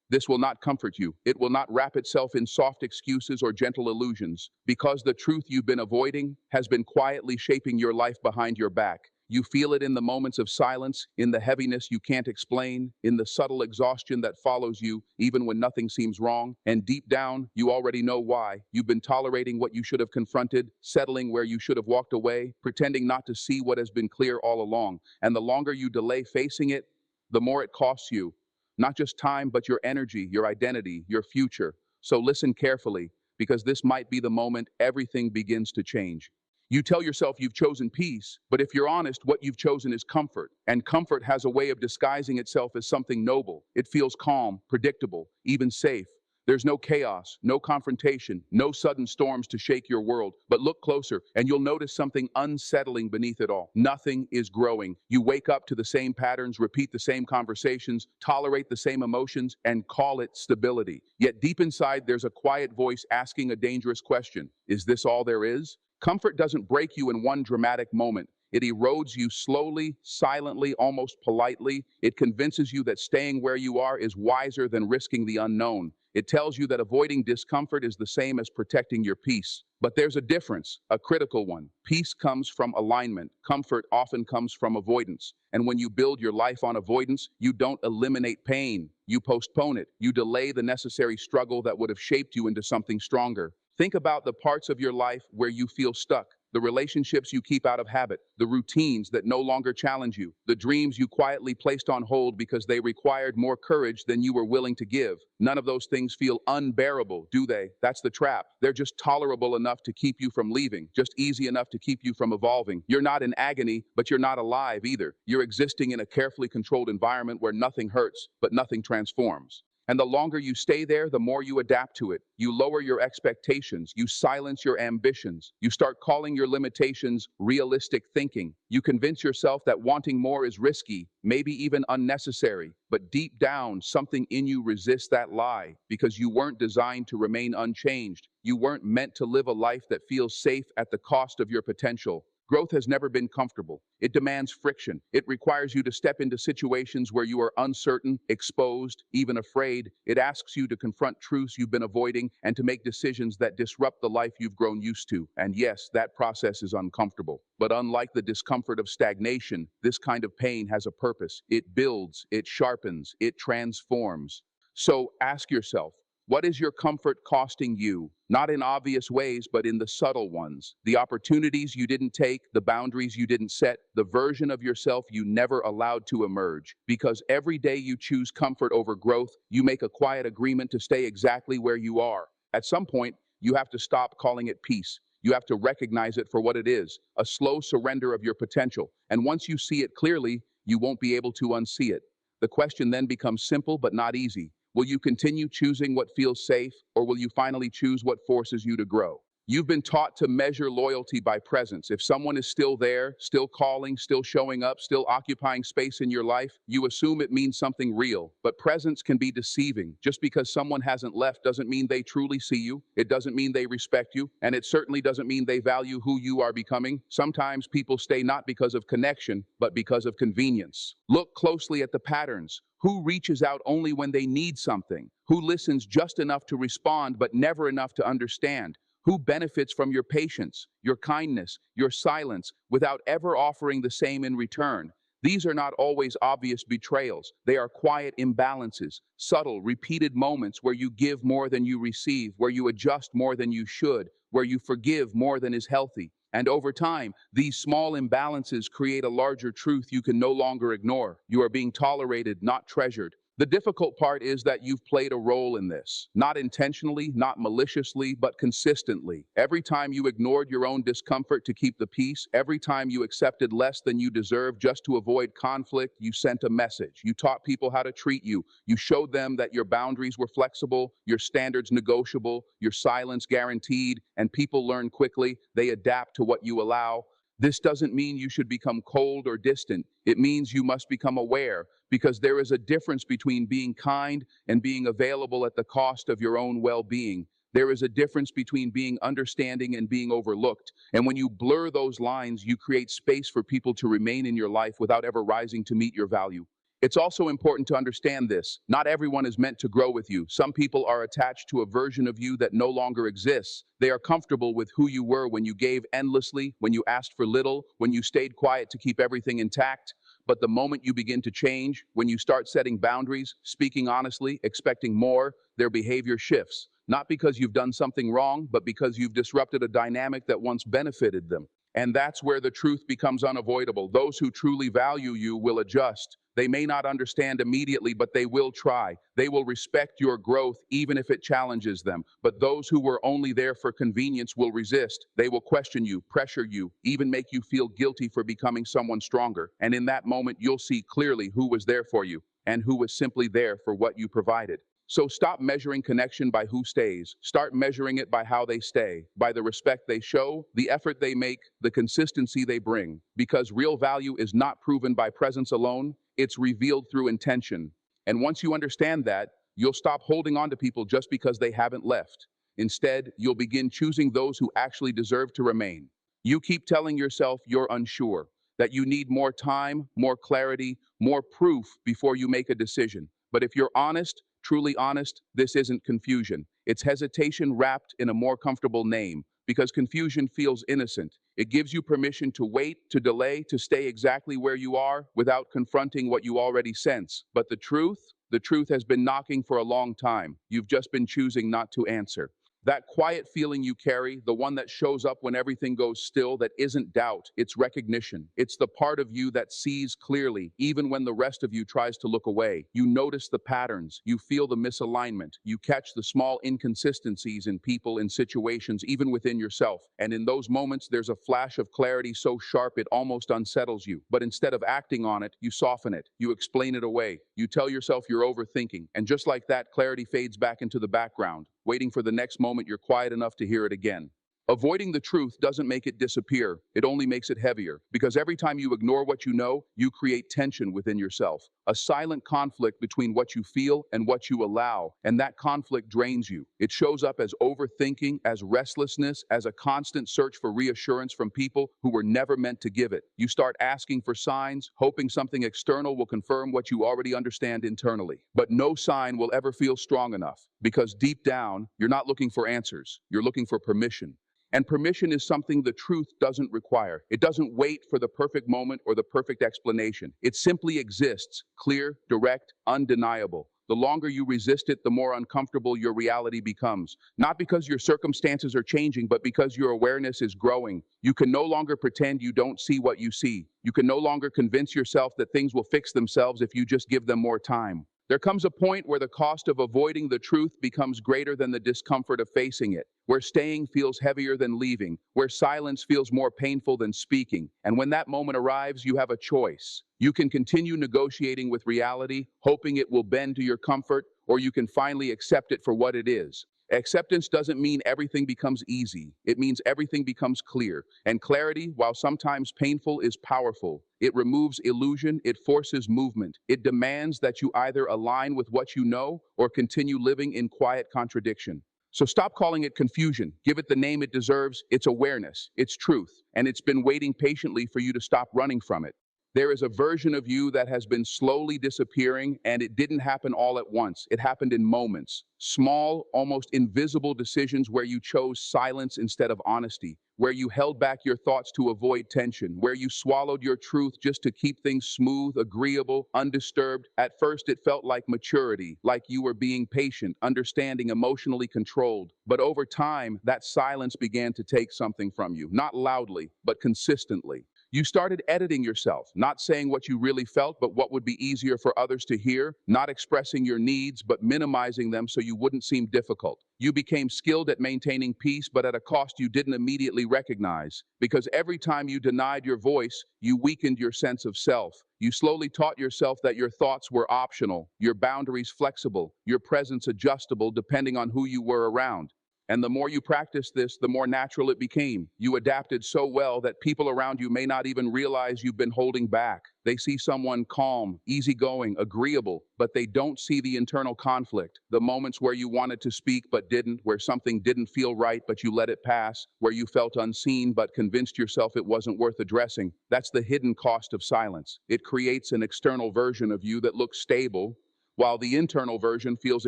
This will not comfort you. It will not wrap itself in soft excuses or gentle illusions, because the truth you've been avoiding has been quietly shaping your life behind your back. You feel it in the moments of silence, in the heaviness you can't explain, in the subtle exhaustion that follows you, even when nothing seems wrong. And deep down, you already know why. You've been tolerating what you should have confronted, settling where you should have walked away, pretending not to see what has been clear all along. And the longer you delay facing it, the more it costs you. Not just time, but your energy, your identity, your future. So listen carefully, because this might be the moment everything begins to change. You tell yourself you've chosen peace, but if you're honest, what you've chosen is comfort. And comfort has a way of disguising itself as something noble. It feels calm, predictable, even safe. There's no chaos, no confrontation, no sudden storms to shake your world. But look closer, and you'll notice something unsettling beneath it all. Nothing is growing. You wake up to the same patterns, repeat the same conversations, tolerate the same emotions, and call it stability. Yet deep inside, there's a quiet voice asking a dangerous question. Is this all there is? Comfort doesn't break you in one dramatic moment. It erodes you slowly, silently, almost politely. It convinces you that staying where you are is wiser than risking the unknown. It tells you that avoiding discomfort is the same as protecting your peace. But there's a difference, a critical one. Peace comes from alignment. Comfort often comes from avoidance. And when you build your life on avoidance, you don't eliminate pain. You postpone it. You delay the necessary struggle that would have shaped you into something stronger. Think about the parts of your life where you feel stuck, the relationships you keep out of habit, the routines that no longer challenge you, the dreams you quietly placed on hold because they required more courage than you were willing to give. None of those things feel unbearable, do they? That's the trap. They're just tolerable enough to keep you from leaving, just easy enough to keep you from evolving. You're not in agony, but you're not alive either. You're existing in a carefully controlled environment where nothing hurts, but nothing transforms. And the longer you stay there, the more you adapt to it. You lower your expectations. You silence your ambitions. You start calling your limitations realistic thinking. You convince yourself that wanting more is risky, maybe even unnecessary. But deep down, something in you resists that lie because you weren't designed to remain unchanged. You weren't meant to live a life that feels safe at the cost of your potential. Growth has never been comfortable. It demands friction. It requires you to step into situations where you are uncertain, exposed, even afraid. It asks you to confront truths you've been avoiding and to make decisions that disrupt the life you've grown used to. And yes, that process is uncomfortable. But unlike the discomfort of stagnation, this kind of pain has a purpose. It builds, it sharpens, it transforms. So ask yourself, what is your comfort costing you? Not in obvious ways, but in the subtle ones. The opportunities you didn't take, the boundaries you didn't set, the version of yourself you never allowed to emerge. Because every day you choose comfort over growth, you make a quiet agreement to stay exactly where you are. At some point, you have to stop calling it peace. You have to recognize it for what it is, a slow surrender of your potential. And once you see it clearly, you won't be able to unsee it. The question then becomes simple but not easy. Will you continue choosing what feels safe, or will you finally choose what forces you to grow? You've been taught to measure loyalty by presence. If someone is still there, still calling, still showing up, still occupying space in your life, you assume it means something real. But presence can be deceiving. Just because someone hasn't left doesn't mean they truly see you. It doesn't mean they respect you. And it certainly doesn't mean they value who you are becoming. Sometimes people stay not because of connection, but because of convenience. Look closely at the patterns. Who reaches out only when they need something? Who listens just enough to respond, but never enough to understand? Who benefits from your patience, your kindness, your silence, without ever offering the same in return? These are not always obvious betrayals. They are quiet imbalances, subtle, repeated moments where you give more than you receive, where you adjust more than you should, where you forgive more than is healthy. And over time, these small imbalances create a larger truth you can no longer ignore. You are being tolerated, not treasured. The difficult part is that you've played a role in this. Not intentionally, not maliciously, but consistently. Every time you ignored your own discomfort to keep the peace, every time you accepted less than you deserved just to avoid conflict, you sent a message. You taught people how to treat you. You showed them that your boundaries were flexible, your standards negotiable, your silence guaranteed, and people learn quickly. They adapt to what you allow. This doesn't mean you should become cold or distant. It means you must become aware, because there is a difference between being kind and being available at the cost of your own well-being. There is a difference between being understanding and being overlooked. And when you blur those lines, you create space for people to remain in your life without ever rising to meet your value. It's also important to understand this. Not everyone is meant to grow with you. Some people are attached to a version of you that no longer exists. They are comfortable with who you were when you gave endlessly, when you asked for little, when you stayed quiet to keep everything intact. But the moment you begin to change, when you start setting boundaries, speaking honestly, expecting more, their behavior shifts. Not because you've done something wrong, but because you've disrupted a dynamic that once benefited them. And that's where the truth becomes unavoidable. Those who truly value you will adjust. They may not understand immediately, but they will try. They will respect your growth, even if it challenges them. But those who were only there for convenience will resist. They will question you, pressure you, even make you feel guilty for becoming someone stronger. And in that moment, you'll see clearly who was there for you and who was simply there for what you provided. So stop measuring connection by who stays. Start measuring it by how they stay, by the respect they show, the effort they make, the consistency they bring. Because real value is not proven by presence alone, it's revealed through intention. And once you understand that, you'll stop holding on to people just because they haven't left. Instead, you'll begin choosing those who actually deserve to remain. You keep telling yourself you're unsure, that you need more time, more clarity, more proof before you make a decision. But if you're honest, truly honest, this isn't confusion. It's hesitation wrapped in a more comfortable name, because confusion feels innocent. It gives you permission to wait, to delay, to stay exactly where you are without confronting what you already sense. But the truth has been knocking for a long time. You've just been choosing not to answer. That quiet feeling you carry, the one that shows up when everything goes still, that isn't doubt, it's recognition. It's the part of you that sees clearly, even when the rest of you tries to look away. You notice the patterns, you feel the misalignment, you catch the small inconsistencies in people, in situations, even within yourself. And in those moments, there's a flash of clarity so sharp it almost unsettles you. But instead of acting on it, you soften it, you explain it away, you tell yourself you're overthinking. And just like that, clarity fades back into the background, waiting for the next moment you're quiet enough to hear it again. Avoiding the truth doesn't make it disappear. It only makes it heavier. Because every time you ignore what you know, you create tension within yourself. A silent conflict between what you feel and what you allow. And that conflict drains you. It shows up as overthinking, as restlessness, as a constant search for reassurance from people who were never meant to give it. You start asking for signs, hoping something external will confirm what you already understand internally. But no sign will ever feel strong enough. Because deep down, you're not looking for answers. You're looking for permission. And permission is something the truth doesn't require. It doesn't wait for the perfect moment or the perfect explanation. It simply exists, clear, direct, undeniable. The longer you resist it, the more uncomfortable your reality becomes. Not because your circumstances are changing, but because your awareness is growing. You can no longer pretend you don't see what you see. You can no longer convince yourself that things will fix themselves if you just give them more time. There comes a point where the cost of avoiding the truth becomes greater than the discomfort of facing it, where staying feels heavier than leaving, where silence feels more painful than speaking. And when that moment arrives, you have a choice. You can continue negotiating with reality, hoping it will bend to your comfort, or you can finally accept it for what it is. Acceptance doesn't mean everything becomes easy. It means everything becomes clear. And clarity, while sometimes painful, is powerful. It removes illusion, it forces movement. It demands that you either align with what you know or continue living in quiet contradiction. So stop calling it confusion. Give it the name it deserves. It's awareness, it's truth, and it's been waiting patiently for you to stop running from it. There is a version of you that has been slowly disappearing, and it didn't happen all at once. It happened in moments. Small, almost invisible decisions where you chose silence instead of honesty, where you held back your thoughts to avoid tension, where you swallowed your truth just to keep things smooth, agreeable, undisturbed. At first, it felt like maturity, like you were being patient, understanding, emotionally controlled. But over time, that silence began to take something from you, not loudly, but consistently. You started editing yourself, not saying what you really felt, but what would be easier for others to hear, not expressing your needs, but minimizing them so you wouldn't seem difficult. You became skilled at maintaining peace, but at a cost you didn't immediately recognize. Because every time you denied your voice, you weakened your sense of self. You slowly taught yourself that your thoughts were optional, your boundaries flexible, your presence adjustable depending on who you were around. And the more you practiced this, the more natural it became. You adapted so well that people around you may not even realize you've been holding back. They see someone calm, easygoing, agreeable, but they don't see the internal conflict, the moments where you wanted to speak but didn't, where something didn't feel right but you let it pass, where you felt unseen but convinced yourself it wasn't worth addressing. That's the hidden cost of silence. It creates an external version of you that looks stable, while the internal version feels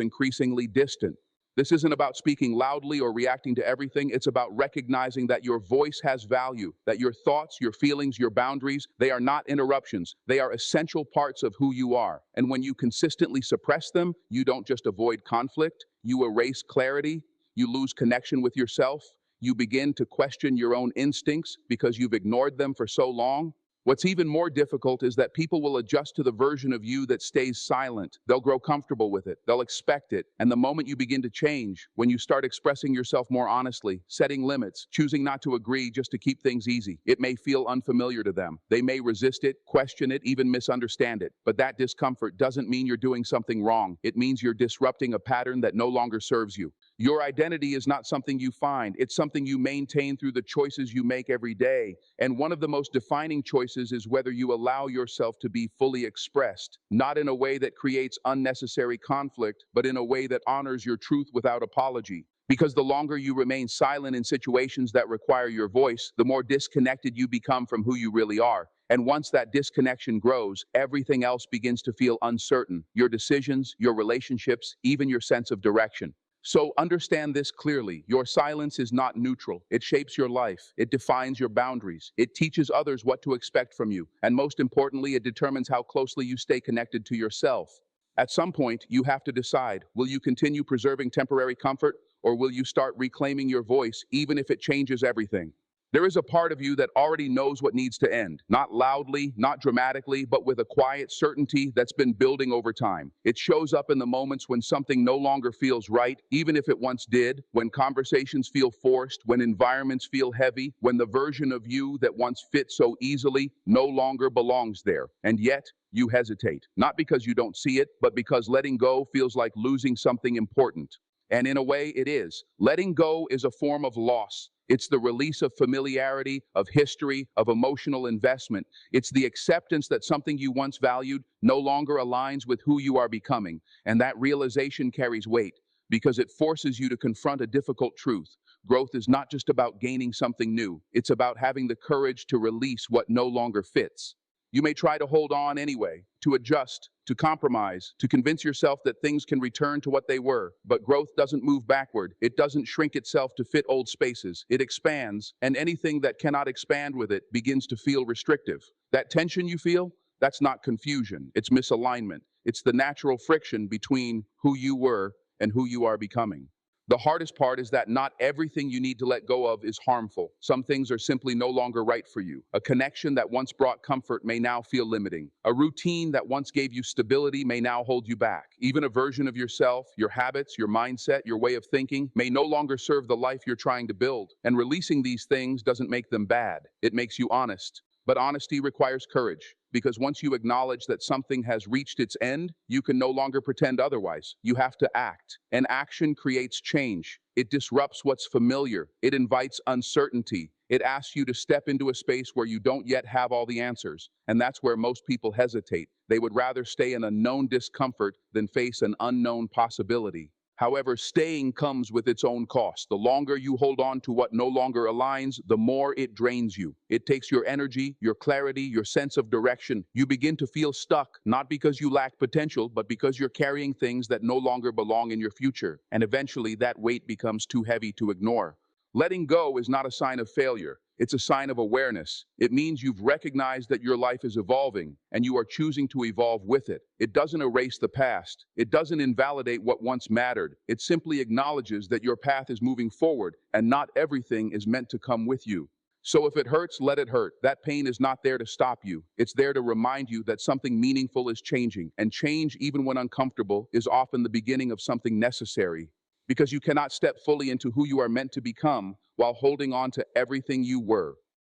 increasingly distant. This isn't about speaking loudly or reacting to everything. It's about recognizing that your voice has value, that your thoughts, your feelings, your boundaries, they are not interruptions. They are essential parts of who you are. And when you consistently suppress them, you don't just avoid conflict, you erase clarity, you lose connection with yourself, you begin to question your own instincts because you've ignored them for so long. What's even more difficult is that people will adjust to the version of you that stays silent. They'll grow comfortable with it. They'll expect it. And the moment you begin to change, when you start expressing yourself more honestly, setting limits, choosing not to agree just to keep things easy, it may feel unfamiliar to them. They may resist it, question it, even misunderstand it. But that discomfort doesn't mean you're doing something wrong. It means you're disrupting a pattern that no longer serves you. Your identity is not something you find. It's something you maintain through the choices you make every day. And one of the most defining choices is whether you allow yourself to be fully expressed, not in a way that creates unnecessary conflict, but in a way that honors your truth without apology. Because the longer you remain silent in situations that require your voice, the more disconnected you become from who you really are. And once that disconnection grows, everything else begins to feel uncertain. Your decisions, your relationships, even your sense of direction. So understand this clearly. Your silence is not neutral. It shapes your life. It defines your boundaries. It teaches others what to expect from you. And most importantly, it determines how closely you stay connected to yourself. At some point, you have to decide, will you continue preserving temporary comfort, or will you start reclaiming your voice, even if it changes everything? There is a part of you that already knows what needs to end, not loudly, not dramatically, but with a quiet certainty that's been building over time. It shows up in the moments when something no longer feels right, even if it once did, when conversations feel forced, when environments feel heavy, when the version of you that once fit so easily no longer belongs there. And yet, you hesitate, not because you don't see it, but because letting go feels like losing something important. And in a way, it is. Letting go is a form of loss. It's the release of familiarity, of history, of emotional investment. It's the acceptance that something you once valued no longer aligns with who you are becoming. And that realization carries weight because it forces you to confront a difficult truth. Growth is not just about gaining something new. It's about having the courage to release what no longer fits. You may try to hold on anyway, to adjust, to compromise, to convince yourself that things can return to what they were. But growth doesn't move backward. It doesn't shrink itself to fit old spaces. It expands, and anything that cannot expand with it begins to feel restrictive. That tension you feel, that's not confusion. It's misalignment. It's the natural friction between who you were and who you are becoming. The hardest part is that not everything you need to let go of is harmful. Some things are simply no longer right for you. A connection that once brought comfort may now feel limiting. A routine that once gave you stability may now hold you back. Even a version of yourself, your habits, your mindset, your way of thinking may no longer serve the life you're trying to build. And releasing these things doesn't make them bad. It makes you honest. But honesty requires courage, because once you acknowledge that something has reached its end, you can no longer pretend otherwise. You have to act. And action creates change. It disrupts what's familiar. It invites uncertainty. It asks you to step into a space where you don't yet have all the answers. And that's where most people hesitate. They would rather stay in a known discomfort than face an unknown possibility. However, staying comes with its own cost. The longer you hold on to what no longer aligns, the more it drains you. It takes your energy, your clarity, your sense of direction. You begin to feel stuck, not because you lack potential, but because you're carrying things that no longer belong in your future. And eventually, that weight becomes too heavy to ignore. Letting go is not a sign of failure. It's a sign of awareness. It means you've recognized that your life is evolving, and you are choosing to evolve with it. It doesn't erase the past. It doesn't invalidate what once mattered. It simply acknowledges that your path is moving forward, and not everything is meant to come with you. So if it hurts, let it hurt. That pain is not there to stop you. It's there to remind you that something meaningful is changing, and change, even when uncomfortable, is often the beginning of something necessary. Because you cannot step fully into who you are meant to become while holding on to everything you were.